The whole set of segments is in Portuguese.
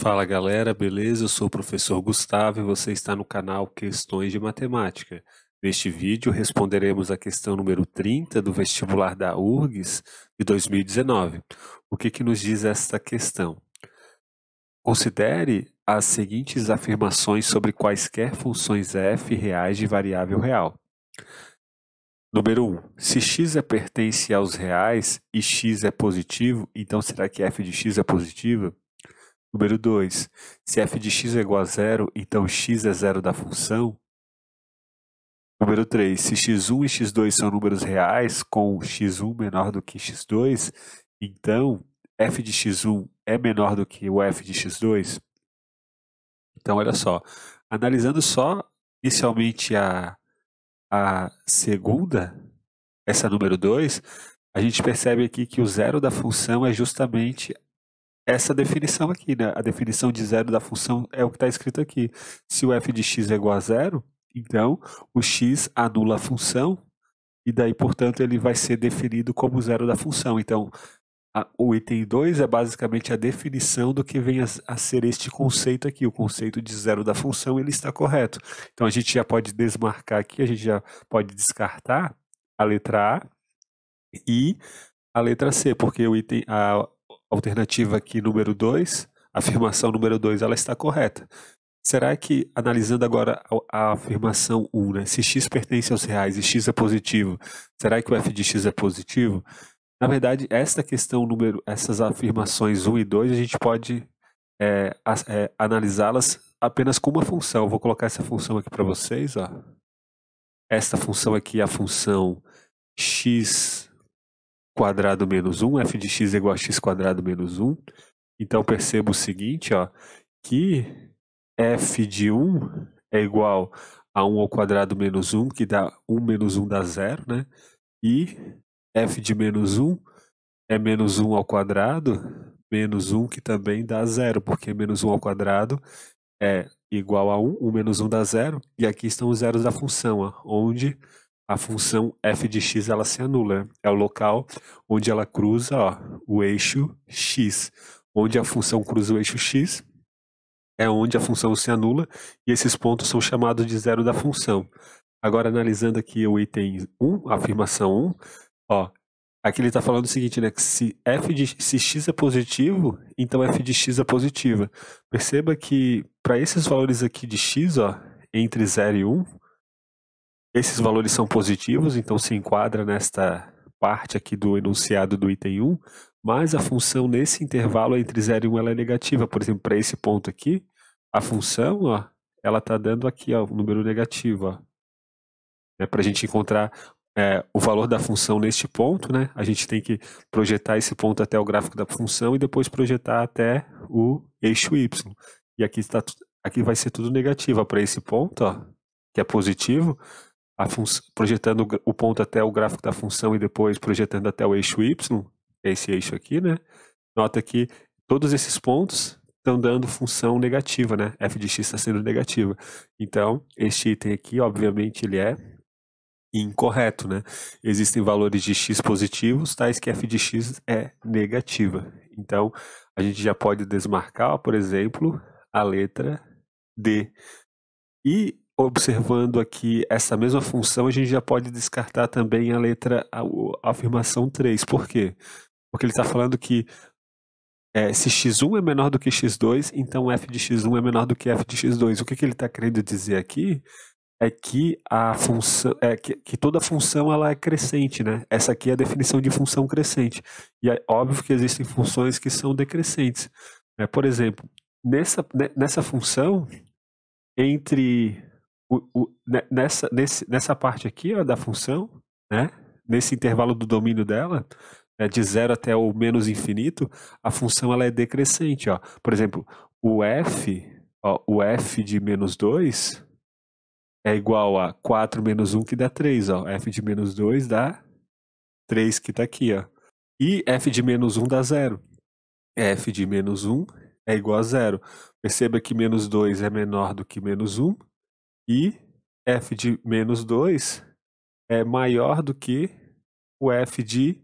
Fala galera, beleza? Eu sou o professor Gustavo e você está no canal Questões de Matemática. Neste vídeo responderemos a questão número 30 do vestibular da URGS de 2019. O que nos diz esta questão? Considere as seguintes afirmações sobre quaisquer funções f reais de variável real. Número 1. Se x pertence aos reais e x é positivo, então será que f de x é positiva? Número 2. Se f de x é igual a zero, então x é zero da função. Número 3. Se x1 e x2 são números reais, com x1 menor do que x2, então f de x1 é menor do que o f de x2. Então, olha só, analisando só inicialmente a segunda, essa número 2, a gente percebe aqui que o zero da função é justamente essa definição aqui, né? A definição de zero da função é o que está escrito aqui. Se o f de x é igual a zero, então o x anula a função e daí, portanto, ele vai ser definido como zero da função. Então, o item 2 é basicamente a definição do que vem a ser este conceito aqui. O conceito de zero da função, ele está correto. Então, a gente já pode desmarcar aqui, a gente já pode descartar a letra A e a letra C, porque a alternativa aqui número 2, afirmação número 2, ela está correta. Será que, analisando agora a afirmação 1, né, se x pertence aos reais e x é positivo, será que o f de x é positivo? Na verdade, essas afirmações 1 e 2, a gente pode analisá-las apenas com uma função. Vou colocar essa função aqui para vocês. Ó. Esta função aqui é a função x quadrado menos 1, f de x é igual a x quadrado menos 1. Então, perceba o seguinte, ó, que f de 1 é igual a 1 ao quadrado menos 1, que dá 1 menos 1 dá 0, né? E f de menos 1 é menos 1 ao quadrado, menos 1, que também dá 0, porque menos 1 ao quadrado é igual a 1, 1 menos 1 dá 0, e aqui estão os zeros da função, ó, onde a função f de x ela se anula. É o local onde ela cruza, ó, o eixo x. Onde a função cruza o eixo x é onde a função se anula, e esses pontos são chamados de zero da função. Agora, analisando aqui o item 1, a afirmação 1, ó, aqui ele está falando o seguinte, né, que se x é positivo, então f de x é positiva. Perceba que para esses valores aqui de x, ó, entre 0 e 1, esses valores são positivos, então se enquadra nesta parte aqui do enunciado do item 1, mas a função nesse intervalo entre 0 e 1 ela é negativa. Por exemplo, para esse ponto aqui, a função, ó, ela está dando aqui, ó, um número negativo. Para a gente encontrar o valor da função neste ponto, né, a gente tem que projetar esse ponto até o gráfico da função e depois projetar até o eixo y. E aqui vai ser tudo negativo. Para esse ponto, ó, que é positivo, projetando o ponto até o gráfico da função e depois projetando até o eixo y, esse eixo aqui, né? Nota que todos esses pontos estão dando função negativa, né? F de x está sendo negativa. Então, este item aqui, obviamente, ele é incorreto, né? Existem valores de x positivos, tais que f de x é negativa. Então, a gente já pode desmarcar, por exemplo, a letra D. E observando aqui essa mesma função, a gente já pode descartar também a afirmação 3. Por quê? Porque ele está falando que se x1 é menor do que x2, então f de x1 é menor do que f de x2. O que ele está querendo dizer aqui é que a função, que toda função ela é crescente, né? Essa aqui é a definição de função crescente. E é óbvio que existem funções que são decrescentes. Por exemplo, nessa função, entre nessa parte aqui, ó, da função, né? Nesse intervalo do domínio dela, de 0 até o menos infinito, a função ela é decrescente. Ó. Por exemplo, o f de menos 2 é igual a 4 menos 1, que dá 3. Ó. F de menos 2 dá 3, que está aqui. Ó. E f de menos 1 dá 0. F de menos 1 é igual a 0. Perceba que menos 2 é menor do que menos 1. E f de menos 2 é maior do que o f de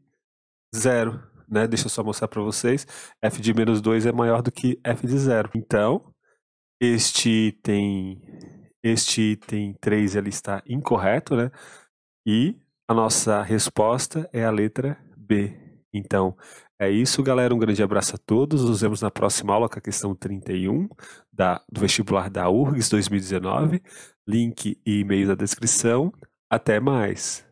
0. né? Deixa eu só mostrar para vocês. F de menos 2 é maior do que F de 0. Então, este item 3 ele está incorreto, né? E a nossa resposta é a letra B. Então, é isso, galera. Um grande abraço a todos. Nos vemos na próxima aula com a questão 31 do vestibular da URGS 2019. Link e e-mail na descrição. Até mais!